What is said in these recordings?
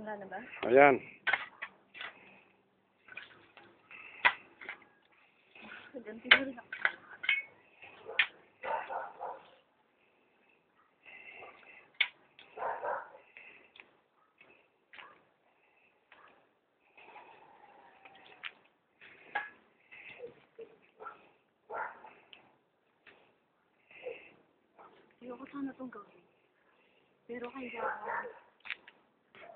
Wala na ba? Ayan. Ganti na rin ako. Ayoko sana itong gawin. Pero kailangan.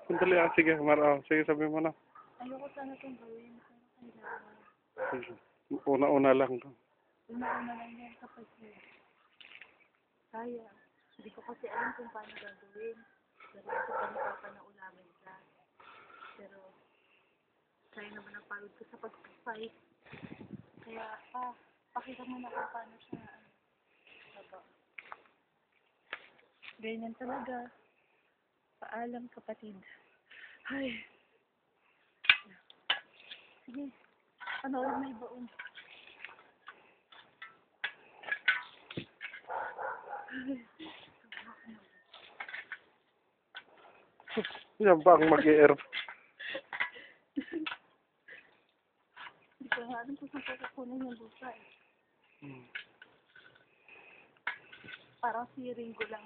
Sandali sige, sige, sabi mo na. Ayoko sana itong gawin. Pero kailangan. Sige. Una-una lang. Una-una lang yan kapag kaya. Hindi ko kasi alam kung paano gagawin. Pero kasi panipapa na ulamin ka. Pero kaya naman ang pagod ko sa pag-fight. Kaya pakita mo na kung paano siya baba. Ganyan talaga. Paalam, kapatid. Ay. Sige. Panoorin na ibaon. Yan ba ang mag-i-air? Hindi ko nga alam kung saan ko kukunin yung busa eh. Parang siring ko lang.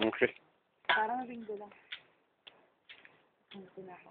Okay. Parang ringgo lang. Ano na ako.